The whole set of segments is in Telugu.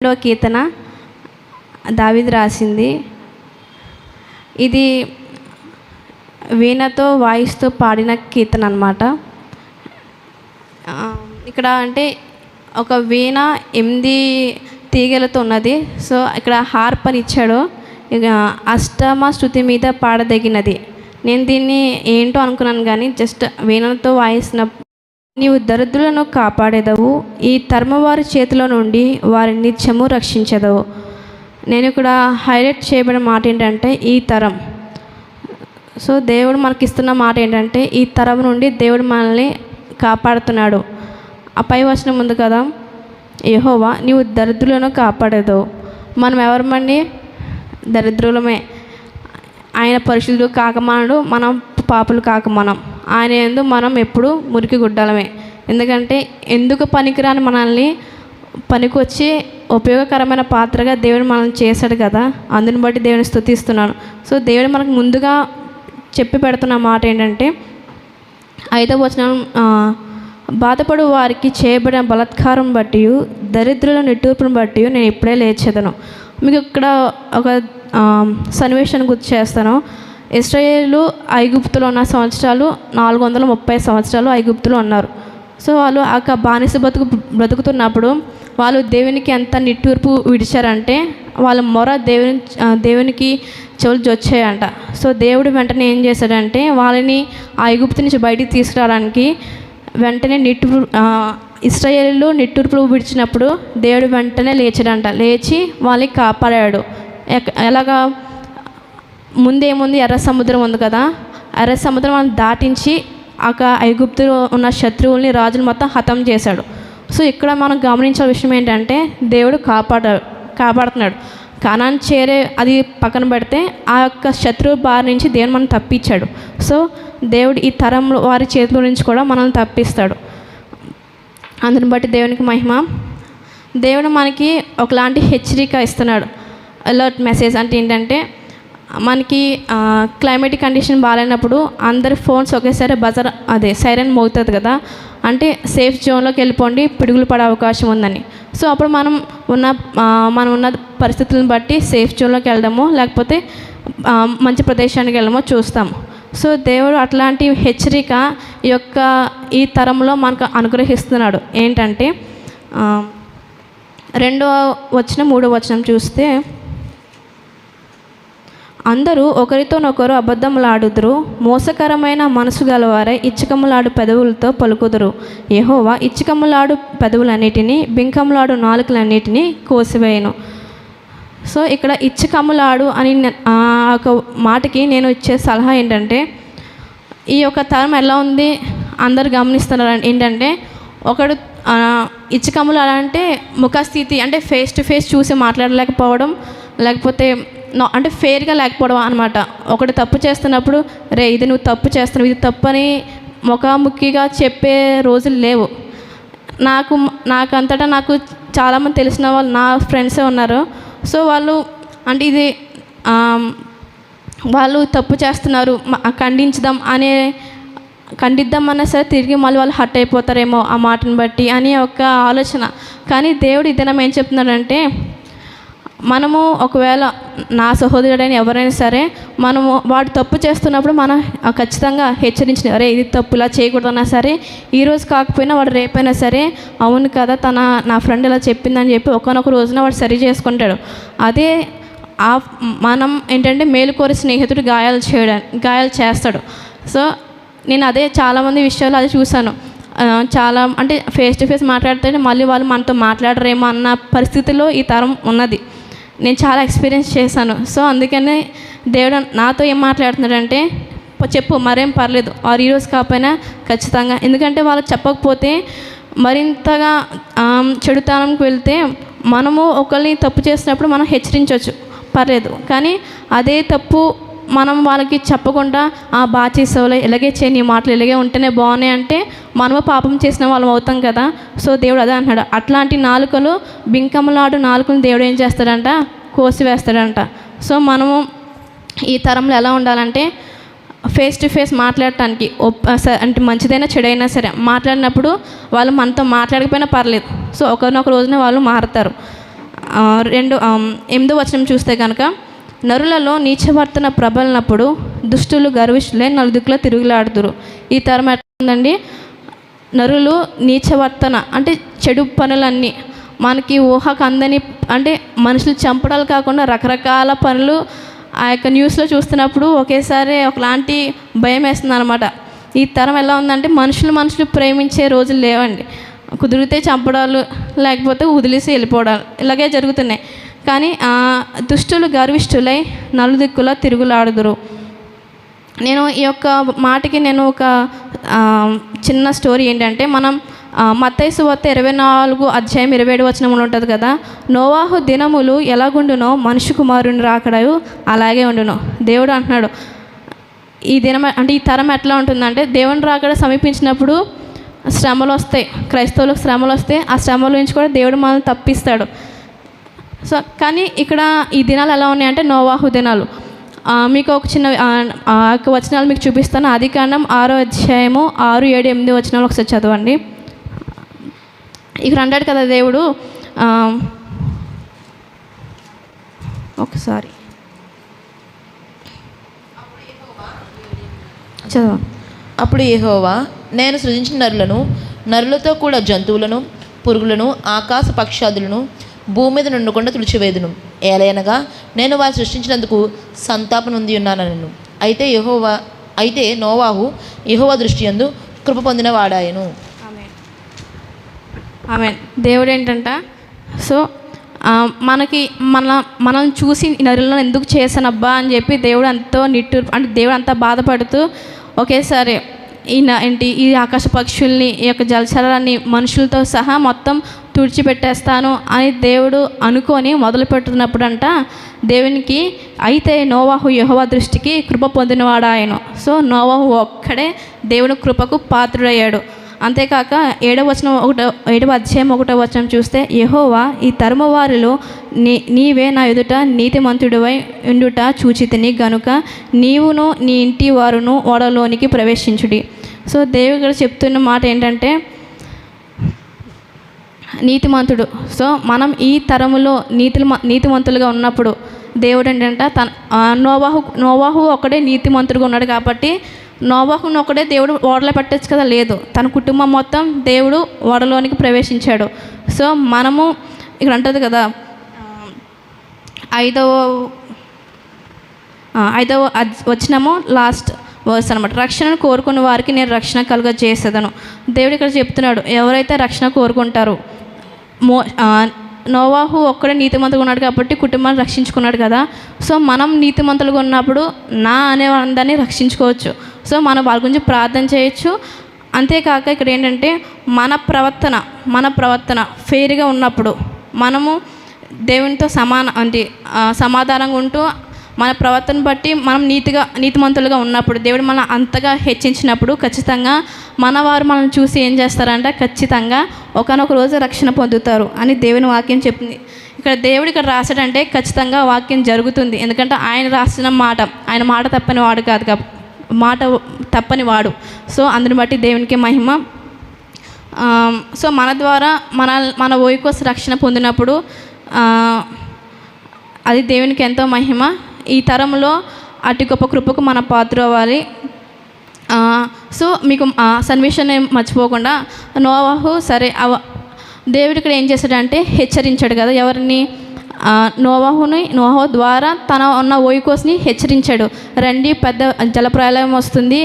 రెండవ కీర్తన దావీదు రాసింది. ఇది వీణతో వాయిస్తూ పాడిన కీర్తన అన్నమాట. ఇక్కడ అంటే ఒక వీణ 8 తీగలతో ఉన్నది. సో ఇక్కడ హార్ప్ అని ఇచ్చాడు. ఇక అష్టమ శృతి మీద పాడదగినది. నేను దీన్ని ఏంటో అనుకున్నాను, కానీ జస్ట్ వీణతో వాయిస్తున్న నీవు దరిద్రులను కాపాడేదవు, ఈ తరమవారి చేతిలో నుండి వారిని నిత్యము రక్షించదవు. నేను ఇక్కడ హైలైట్ చేయబడిన మాట ఏంటంటే ఈ తరం. సో దేవుడు మనకి ఇస్తున్న మాట ఏంటంటే ఈ తరం నుండి దేవుడు మనల్ని కాపాడుతున్నాడు. ఆ పై వచనం ఉంది కదా, యెహోవా నీవు దరిద్రులను కాపాడేదవు. మనం ఎవరమండి? దరిద్రులమే. ఆయన పరిశుద్ధుడు కాకమానడు, మనం పాపులు కాకమానం. ఆయన యందు మనం ఎప్పుడు మురికి గుడ్డలమే. ఎందుకంటే ఎందుకు పనికిరాని మనల్ని పనికొచ్చి ఉపయోగకరమైన పాత్రగా దేవుడు మనల్ని చేశాడు కదా, అందుని బట్టి దేవుని స్తుతిస్తున్నాను. సో దేవుడు మనకు ముందుగా చెప్పి పెడుతున్న మాట ఏంటంటే 5వ వచనం, బాధపడు వారికి చేయబడిన బలాత్కారం బట్టి దరిద్రుల నిట్టూర్పును బట్టి నేను ఇప్పుడే లేచేదను. మీకు ఇక్కడ ఒక సన్నివేశాన్ని గుర్తు చేస్తాను. ఇశ్రాయేలు ఐగుప్తులో ఉన్న సంవత్సరాలు 430 సంవత్సరాలు ఐగుప్తులో ఉన్నారు. సో వాళ్ళు ఆ బానిస బ్రతుకుతున్నప్పుడు వాళ్ళు దేవునికి ఎంత నిట్టూర్పు విడిచారంటే వాళ్ళ మొర దేవునికి చెవులు జొచ్చాయంట. సో దేవుడు వెంటనే ఏం చేశాడంటే వాళ్ళని ఆ ఐగుప్తు నుంచి బయటికి తీసుకురావడానికి వెంటనే ఇశ్రాయేలు నిట్టూర్పులు విడిచినప్పుడు దేవుడు వెంటనే లేచాడంట. లేచి వాళ్ళని కాపాడాడు. ఎలాగా? ముందేముంది? ఎర్ర సముద్రం ఉంది కదా, ఎర్ర సముద్రం వాళ్ళని దాటించి ఐగుప్తులో ఉన్న శత్రువుల్ని రాజులు మొత్తం హతం చేశాడు. సో ఇక్కడ మనం గమనించిన విషయం ఏంటంటే దేవుడు కాపాడుతున్నాడు. కానాను చేరే అది పక్కన పెడితే ఆ యొక్క శత్రువు బారి నుంచి దేవుడు మనం తప్పించాడు. సో దేవుడు ఈ తరంలో వారి చేతిలో నుంచి కూడా మనల్ని తప్పిస్తాడు. అందుని బట్టి దేవునికి మహిమ. దేవుడు మనకి ఒకలాంటి హెచ్చరిక ఇస్తున్నాడు. అలర్ట్ మెసేజ్ అంటే ఏంటంటే మనకి క్లైమేటిక్ కండిషన్ బాగాలేనప్పుడు అందరి ఫోన్స్ ఒకేసారి సైరన్ మోగుతుంది కదా, అంటే సేఫ్ జోన్లోకి వెళ్ళిపోండి, పిడుగులు పడే అవకాశం ఉందని. సో అప్పుడు మనం ఉన్న పరిస్థితులను బట్టి సేఫ్ జోన్లోకి వెళ్దామో లేకపోతే మంచి ప్రదేశానికి వెళ్ళమో చూస్తాము. సో దేవుడు అట్లాంటి హెచ్చరిక ఈ తరంలో మనకు అనుగ్రహిస్తున్నాడు. ఏంటంటే 2వ వచనం 3వ వచనం చూస్తే, అందరూ ఒకరితోనొకరు అబద్ధములాడుదురు, మోసకరమైన మనసు గలవారే ఇచ్చకములాడు పెదవులతో పలుకుదురు. యెహోవా ఇచ్చకములాడు పెదవులన్నిటినీ బింకములాడు నాలుకలన్నిటినీ కోసివేయను. సో ఇక్కడ ఇచ్చకములాడు అని ఒక మాటకి నేను ఇచ్చే సలహా ఏంటంటే ఈ యొక్క తరం ఎలా ఉంది అందరు గమనిస్తున్నారు. ఏంటంటే ఒకడు ఇచ్చకములాడు అంటే ముఖస్థితి, అంటే ఫేస్ టు ఫేస్ చూసి మాట్లాడలేకపోవడం, లేకపోతే అంటే ఫెయిర్గా లేకపోవడం అనమాట. ఒకటి తప్పు చేస్తున్నప్పుడు రే ఇది నువ్వు తప్పు చేస్తున్నావు, ఇది తప్పు అని ముఖాముఖిగా చెప్పే రోజులు లేవు. నాకంతటా నాకు చాలామంది తెలిసిన వాళ్ళు నా ఫ్రెండ్సే ఉన్నారు. సో వాళ్ళు అంటే ఇది వాళ్ళు తప్పు చేస్తున్నారు ఖండిద్దామన్నా సరే తిరిగి మళ్ళీ వాళ్ళు హర్ట్ అయిపోతారేమో ఆ మాటను బట్టి అని ఒక ఆలోచన. కానీ దేవుడు ఇదేనా ఏం చెప్తున్నాడంటే, మనము ఒకవేళ నా సహోదరుడైన ఎవరైనా సరే వాడు తప్పు చేస్తున్నప్పుడు మనం ఖచ్చితంగా హెచ్చరించిన, అరే ఇది తప్పు, ఇలా చేయకూడదన్నా సరే ఈరోజు కాకపోయినా వాడు రేపైనా సరే అవును కదా నా ఫ్రెండ్ ఇలా చెప్పిందని చెప్పి ఒకనొక రోజున వాడు సరి చేసుకుంటాడు. అదే మనం ఏంటంటే మేలుకోరి స్నేహితుడు గాయాలు చేస్తాడు. సో నేను అదే చాలామంది విషయాలు అది చూశాను. చాలా అంటే ఫేస్ టు ఫేస్ మాట్లాడితే మళ్ళీ వాళ్ళు మనతో మాట్లాడరేమో అన్న పరిస్థితిలో ఈ తరం ఉన్నది. నేను చాలా ఎక్స్పీరియన్స్ చేశాను. సో అందుకనే దేవుడు నాతో ఏం మాట్లాడుతున్నాడంటే, చెప్పు మరేం పర్లేదు, వారు ఈరోజు కాకపోయినా ఖచ్చితంగా, ఎందుకంటే వాళ్ళు చెప్పకపోతే మరింతగా చెడుతనంకి వెళ్తే మనము ఒకరిని తప్పు చేసినప్పుడు మనం హెచ్చరించవచ్చు, పర్లేదు. కానీ అదే తప్పు మనం వాళ్ళకి చెప్పకుండా బాగా చేసేవాళ్ళు ఇలాగే చేయి, నీ మాటలు ఇలాగే ఉంటేనే బాగున్నాయి అంటే మనము పాపం చేసిన వాళ్ళం అవుతాం కదా. సో దేవుడు అదే అంటున్నాడు, అట్లాంటి నాలుకలు బింకములాడు నాలుకలు దేవుడు ఏం చేస్తాడంట, కోసివేస్తాడంట. సో మనము ఈ తరంలో ఎలా ఉండాలంటే ఫేస్ టు ఫేస్ మాట్లాడటానికి అంటే మంచిదైనా చెడైనా సరే మాట్లాడినప్పుడు వాళ్ళు మనతో మాట్లాడకపోయినా పర్లేదు. సో ఒకరినొక రోజున వాళ్ళు మారుతారు. ఎనిమిదో వచనం చూస్తే కనుక, నరులలో నీచవర్తన ప్రబలినప్పుడు దుష్టులు గర్విష్ఠులే నలుదిక్కులో తిరుగులాడుదురు. ఈ తరం ఎట్లా ఉందండి? నరులు నీచవర్తన అంటే చెడు పనులన్నీ మనకి ఊహకు అందని, అంటే మనుషులు చంపడాలు కాకుండా రకరకాల పనులు ఆ యొక్క న్యూస్లో చూస్తున్నప్పుడు ఒకేసారి ఒకలాంటి భయం వేస్తుంది అనమాట. ఈ తరం ఎలా ఉందంటే మనుషులు ప్రేమించే రోజులు లేవండి. కుదిరితే చంపడాలు, లేకపోతే వదిలేసి వెళ్ళిపోవడాలు ఇలాగే జరుగుతున్నాయి. కానీ దుష్టులు గర్విష్ఠులై నలుదిక్కులా తిరుగులాడుదురు. నేను ఈ యొక్క మాటకి నేను ఒక చిన్న స్టోరీ ఏంటంటే, మనం మత్తయి సువార్త 24:27 ఉంటుంది కదా, నోవాహు దినములు ఎలాగుండునో మనిషి కుమారుని రాకడయు అలాగే ఉండును. దేవుడు అంటున్నాడు, ఈ దినం అంటే ఈ తరం ఎట్లా ఉంటుందంటే, దేవుని రాకడ సమీపించినప్పుడు శ్రమలు వస్తాయి, క్రైస్తవులకు శ్రమలు వస్తాయి. ఆ శ్రమల నుంచి కూడా దేవుడు మనల్ని తప్పిస్తాడు. సో కానీ ఇక్కడ ఈ దినాలు ఎలా ఉన్నాయంటే నోవాహు దినాలు. మీకు ఒక చిన్న వచనాలు మీకు చూపిస్తాను. ఆదికాండం 6 6, 7, 8 వచనాలు ఒకసారి చదవండి. ఇక్కడ అంటాడు కదా దేవుడు, ఒకసారి చదవ. అప్పుడు యెహోవా, నేను సృజించిన నరులతో కూడా జంతువులను, పురుగులను, ఆకాశ పక్షాదులను భూమి మీద నుండకుండా తుడిచివేదును. ఏలయనగా నేను వారు సృష్టించినందుకు సంతాపం ఉంది ఉన్నానను. అయితే నోవాహు యెహోవా దృష్టి యందు కృప పొందిన వాడాయను. ఆమేన్. దేవుడు ఏంటంట, సో మనల్ని చూసి నరులను ఎందుకు చేశానబ్బా అని చెప్పి దేవుడు ఎంతో అంటే దేవుడు అంతా బాధపడుతూ ఒకేసారి ఈ ఆకాశ పక్షుల్ని, ఈ యొక్క జలచరాన్ని, మనుషులతో సహా మొత్తం తుడిచిపెట్టేస్తాను అని దేవుడు అనుకొని మొదలు పెడుతున్నప్పుడంట దేవునికి, అయితే నోవాహు యెహోవా దృష్టికి కృప పొందినవాడాయను. సో నోవాహు ఒక్కడే దేవుని కృపకు పాత్రుడయ్యాడు. అంతేకాక 7వ అధ్యాయం 1వ వచనం చూస్తే, యెహోవా, ఈ తరము వారిలో నీవే నా ఎదుట నీతిమంతుడివై ఉండుట చూచితిని గనుక నీవును నీ ఇంటి వారును ఓడలోనికి ప్రవేశించుడి. సో దేవుడు గారు చెప్తున్న మాట ఏంటంటే నీతిమంతుడు. సో మనం ఈ తరములో నీతిమంతులుగా ఉన్నప్పుడు దేవుడు ఏంటంటే నోవాహు ఒకడే నీతిమంతుడుగా ఉన్నాడు కాబట్టి నోవాహును ఒకడే దేవుడు ఓడలో పెట్టచ్చు కదా, లేదు, తన కుటుంబం మొత్తం దేవుడు ఓడలోనికి ప్రవేశించాడు. సో మనము ఇక్కడ అంటుంది కదా 5వ వచనము లాస్ట్ వర్స్ అనమాట, రక్షణను కోరుకున్న వారికి నేను రక్షణ కలుగ చేసేదను. దేవుడు ఇక్కడ చెప్తున్నాడు, ఎవరైతే రక్షణ కోరుకుంటారో, నోవాహు ఒక్కడే నీతిమంతుగా ఉన్నాడు కాబట్టి కుటుంబాన్ని రక్షించుకున్నాడు కదా. సో మనం నీతిమంతులుగా ఉన్నప్పుడు నా అనే అందరినీ రక్షించుకోవచ్చు. సో మనం వాళ్ళ గురించి ప్రార్థన చేయొచ్చు. అంతేకాక ఇక్కడ ఏంటంటే మన ప్రవర్తన ఫెయిర్గా ఉన్నప్పుడు మనము దేవునితో సమాధానంగా ఉంటూ మన ప్రవర్తన బట్టి మనం నీతిమంతులుగా ఉన్నప్పుడు దేవుడు మనం అంతగా హెచ్చించినప్పుడు ఖచ్చితంగా మనవారు మనల్ని చూసి ఏం చేస్తారంటే ఖచ్చితంగా ఒకనొక రోజు రక్షణ పొందుతారు అని దేవుని వాక్యం చెప్తుంది. ఇక్కడ దేవుడు ఇక్కడ రాశాడంటే ఖచ్చితంగా వాక్యం జరుగుతుంది. ఎందుకంటే ఆయన రాసిన మాట, ఆయన మాట తప్పని వాడు కాదు, మాట తప్పని వాడు. సో అందుని బట్టి దేవునికి మహిమ. సో మన ద్వారా మన ఓయి కోసం రక్షణ పొందినప్పుడు అది దేవునికి ఎంతో మహిమ. ఈ తరంలో అతి గొప్ప కృపకు మన పాత్ర అవ్వాలి. సో మీకు సన్నివేశాన్ని మర్చిపోకుండా నోవాహు దేవుడు ఇక్కడ ఏం చేశాడంటే హెచ్చరించాడు కదా, ఎవరిని? నోవాహు ద్వారా తన ఉన్న ఓయికోస్ని హెచ్చరించాడు, రండి పెద్ద జలప్రలయం వస్తుంది,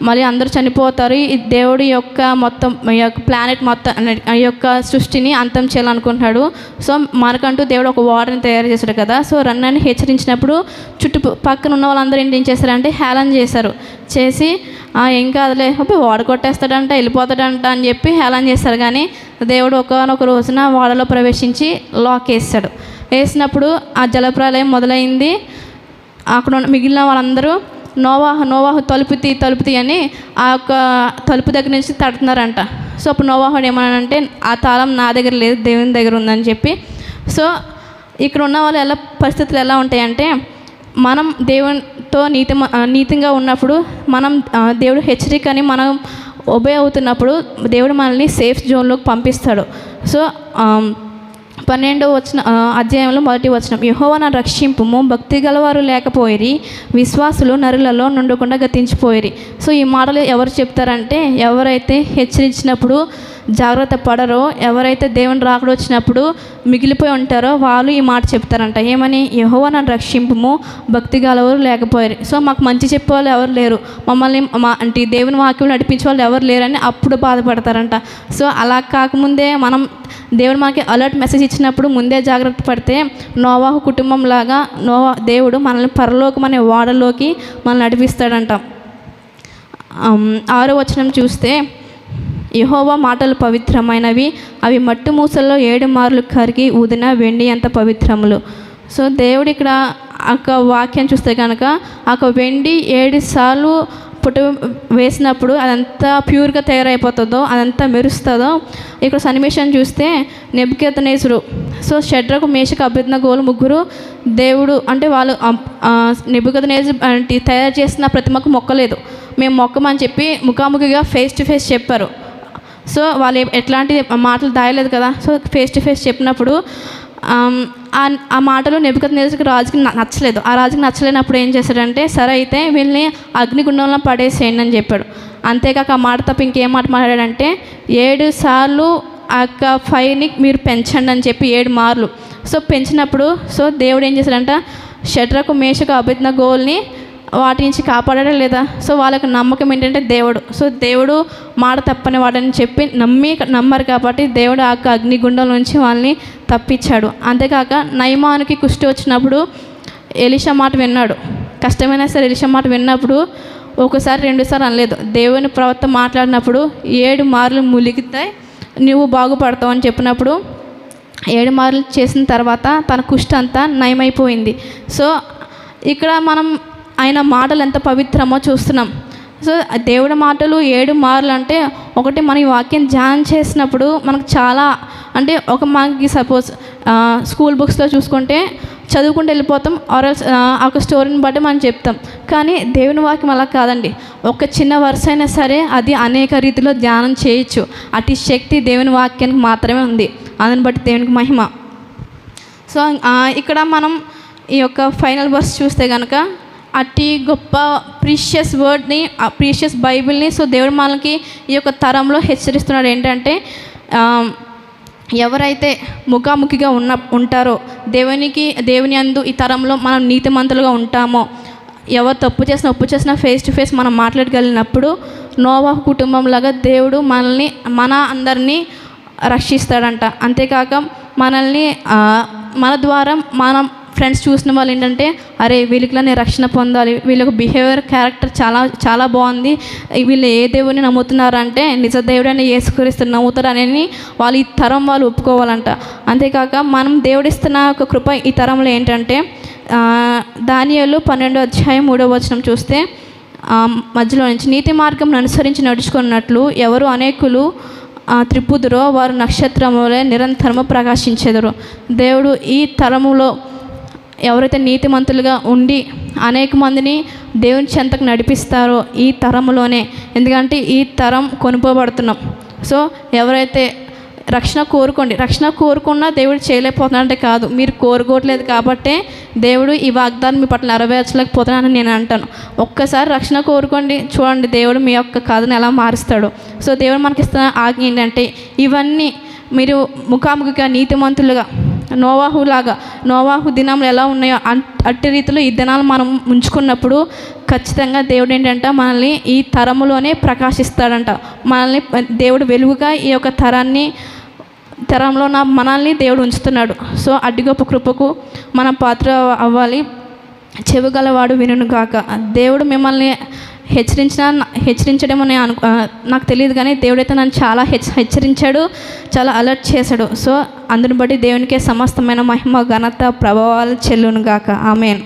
మళ్ళీ అందరూ చనిపోతారు, ఈ దేవుడి యొక్క మొత్తం ఈ యొక్క ప్లానెట్ మొత్తం ఈ యొక్క సృష్టిని అంతం చేయాలనుకుంటున్నాడు. సో మనకంటూ దేవుడు ఒక వాటర్ని తయారు చేశాడు కదా. సో రన్నని హెచ్చరించినప్పుడు చుట్టుపక్కన ఉన్న వాళ్ళందరూ ఏం చేశారంటే హేళన చేసి ఏం కాదులే, వాడ కొట్టేస్తాడంట, వెళ్ళిపోతాడంట అని చెప్పి హేళన చేస్తారు. కానీ దేవుడు ఒకనొక రోజున వాడలో ప్రవేశించి లాక్ వేసినప్పుడు ఆ జలప్రలయం మొదలైంది. అక్కడ మిగిలిన వాళ్ళందరూ నోవాహు తలుపుతీ అని ఆ యొక్క తలుపు దగ్గర నుంచి తడుతున్నారంట. సో అప్పుడు నోవాహుడు ఏమన్నాడంటే, ఆ తాళం నా దగ్గర లేదు, దేవుని దగ్గర ఉందని చెప్పి. సో ఇక్కడ ఉన్న వాళ్ళు పరిస్థితులు ఎలా ఉంటాయంటే, మనం దేవునితో నీతిగా ఉన్నప్పుడు మనం దేవుడు హెచ్చరికని మనం ఒబే అవుతున్నప్పుడు దేవుడు మనల్ని సేఫ్ జోన్లోకి పంపిస్తాడు. సో అధ్యాయంలో 1వ వచనం, యెహోవా నన్ను రక్షింపుము, భక్తి గలవారు లేకపోయిరి, విశ్వాసులు నరులలో నుండకుండా గతించిపోయిరి. సో ఈ మాటలు ఎవరు చెప్తారంటే, ఎవరైతే హెచ్చరించినప్పుడు జాగ్రత్త పడరో, ఎవరైతే దేవుని రాకడ వచ్చినప్పుడు మిగిలిపోయి ఉంటారో వాళ్ళు ఈ మాట చెప్తారంట. ఏమని? యెహోవా నన్ను రక్షింపుము, భక్తి గలవారు లేకపోయిరి. సో మాకు మంచి చెప్పే వాళ్ళు ఎవరు లేరు, మమ్మల్ని అంటే దేవుని వాక్యం నడిపించే వాళ్ళు ఎవరు లేరని అప్పుడు బాధపడతారంట. సో అలా కాకముందే మనం దేవుడు మనకి అలర్ట్ మెసేజ్ ఇచ్చినప్పుడు ముందే జాగ్రత్త పడితే నోవాహు కుటుంబం లాగా దేవుడు మనల్ని పరలోకం అనే ఓడలోకి మనల్ని నడిపిస్తాడంట. 6వ వచనం చూస్తే, యెహోవా మాటలు పవిత్రమైనవి, అవి మట్టు మూసల్లో 7 మార్లు కరిగి ఊదిన వెండి అంత పవిత్రములు. సో దేవుడు ఇక్కడ ఒక వాక్యం చూస్తే కనుక ఒక వెండి 7 సార్లు వేసినప్పుడు అదంతా ప్యూర్గా తయారైపోతుందో, అదంతా మెరుస్తుందో. ఇక్కడ సన్నివేశం చూస్తే నెబుకద్నెజరు, సో షడ్రకు మేషకు అబేద్నెగోలు ముగ్గురు దేవుడు అంటే వాళ్ళు నెబుకద్నెజరు అంటే తయారు చేసిన ప్రతిమకు మొక్కలేదు, మేము మొక్కమని చెప్పి ముఖాముఖిగా ఫేస్ టు ఫేస్ చెప్పారు. సో వాళ్ళు ఎట్లాంటి మాటలు దాయలేదు కదా. సో ఫేస్ టు ఫేస్ చెప్పినప్పుడు ఆ మాటలు నెబుకద్నెజరుకి రాజుకి నచ్చలేదు. ఆ రాజుకి నచ్చలేనప్పుడు ఏం చేశాడంటే, సరే అయితే వీళ్ళని అగ్నిగుండంలో పడేసేయండి అని చెప్పాడు. అంతేకాక ఆ మాట తప్ప ఇంకేం మాట మాట్లాడాడంటే, 7 సార్లు ఆ యొక్క ఫైర్ని మీరు పెంచండి అని చెప్పి 7 మార్లు. సో పెంచినప్పుడు సో దేవుడు ఏం చేశాడంట, షడ్రకు మేషకు అబేద్నెగోల్ని వాటి నుంచి కాపాడాడా లేదా? సో వాళ్ళకి నమ్మకం ఏంటంటే దేవుడు. సో దేవుడు మాట తప్పని వాడని చెప్పి నమ్మరు కాబట్టి దేవుడు ఆ అగ్నిగుండం నుంచి వాళ్ళని తప్పించాడు. అంతేకాక నయమానుకి కుష్టి వచ్చినప్పుడు ఎలీషా మాట విన్నాడు. కష్టమైనా సరే ఎలీషా మాట విన్నప్పుడు ఒకసారి 2 సార్లు అనలేదు. దేవుని ప్రవక్త మాట్లాడినప్పుడు 7 మార్లు ములిగితే నువ్వు బాగుపడతావు అని చెప్పినప్పుడు 7 మార్లు చేసిన తర్వాత తన కుష్టి అంతా నయమైపోయింది. సో ఇక్కడ మనం ఆయన మాటలు ఎంత పవిత్రమో చూస్తున్నాం. సో దేవుడి మాటలు 7 మార్లు అంటే, ఒకటి మనం ఈ వాక్యం ధ్యానం చేసినప్పుడు మనకు చాలా అంటే మనకి సపోజ్ స్కూల్ బుక్స్లో చూసుకుంటే చదువుకుంటూ వెళ్ళిపోతాం, ఆర్ఎల్స్ ఒక స్టోరీని బట్టి మనం చెప్తాం. కానీ దేవుని వాక్యం అలా కాదండి. ఒక చిన్న వరుస అయినా సరే అది అనేక రీతిలో ధ్యానం చేయొచ్చు. అటు శక్తి దేవుని వాక్యానికి మాత్రమే ఉంది. అందుని బట్టి దేవునికి మహిమ. సో ఇక్కడ మనం ఈ యొక్క ఫైనల్ వర్స్ చూస్తే కనుక అట్టి గొప్ప ప్రీషియస్ వర్డ్ని, ప్రీషియస్ బైబిల్ని సో దేవుడు మనకి ఈ యొక్క తరంలో హెచ్చరిస్తున్నాడు. ఏంటంటే ఎవరైతే ముఖాముఖిగా ఉంటారో దేవుని యందు ఈ తరంలో మనం నీతిమంతులుగా ఉంటామో, ఎవరు తప్పు చేసినా ఒప్పు చేసినా ఫేస్ టు ఫేస్ మనం మాట్లాడగలిగినప్పుడు నోవాహు కుటుంబంలాగా దేవుడు మన అందరినీ రక్షిస్తాడంట. అంతేకాక మనల్ని మన ద్వారా మనం ఫ్రెండ్స్ చూసిన వాళ్ళు ఏంటంటే, అరే వీళ్ళకిలా నేను రక్షణ పొందాలి, వీళ్ళకి బిహేవియర్ క్యారెక్టర్ చాలా చాలా బాగుంది, వీళ్ళు ఏ దేవుడిని నమ్ముతున్నారంటే నిజ దేవుడని యేసుక్రీస్తు నమ్ముతారని వాళ్ళు ఈ తరం వాళ్ళు ఒప్పుకోవాలంట. అంతేకాక మనం దేవుడిస్తున్న ఒక కృప ఈ తరంలో ఏంటంటే, దానియేలు 12వ అధ్యాయం 3వ వచనం చూస్తే మధ్యలో నుంచి, నీతి మార్గం అనుసరించి నడుచుకున్నట్లు ఎవరు అనేకులు త్రిప్పుదురో వారు నక్షత్రములే నిరంతరము ప్రకాశించెదరు. దేవుడు ఈ తరములో ఎవరైతే నీతిమంతులుగా ఉండి అనేక మందిని దేవుని చెంతకు నడిపిస్తారో ఈ తరంలోనే, ఎందుకంటే ఈ తరం కొనుక్కోబడుతున్నాం. సో ఎవరైతే రక్షణ కోరుకున్నా దేవుడు చేయలేకపోతున్నాడంటే కాదు, మీరు కోరుకోవట్లేదు కాబట్టే దేవుడు ఈ వాగ్దానం మీ పట్ల నెరవేర్చలేకపోతున్నానని నేను అంటాను. ఒక్కసారి రక్షణ కోరుకోండి, చూడండి దేవుడు మీ యొక్క కథను ఎలా మారుస్తాడు. సో దేవుడు మనకి ఇస్తున్న ఆజ్ఞ ఏంటంటే, ఇవన్నీ మీరు ముఖాముఖిగా నీతిమంతులుగా నోవాహు దినాలు ఎలా ఉన్నాయో అట్టి రీతిలో ఈ దినాలు మనం ఉంచుకున్నప్పుడు ఖచ్చితంగా దేవుడు ఏంటంటే మనల్ని ఈ తరములోనే ప్రకాశిస్తాడంట. మనల్ని దేవుడు వెలుగుగా ఈ యొక్క తరంలో మనల్ని దేవుడు ఉంచుతున్నాడు. సో అడ్డి గొప్ప కృపకు మనం పాత్ర అవ్వాలి. చెవిగలవాడు వినును గాక. దేవుడు మిమ్మల్ని హెచ్చరించడమని నాకు తెలియదు, కానీ దేవుడైతే నన్ను చాలా హెచ్చరించాడు, చాలా అలర్ట్ చేశాడు. సో అందుని బట్టి దేవునికే సమస్తమైన మహిమ ఘనత ప్రభావాలు చెల్లును గాక. ఆమేన్.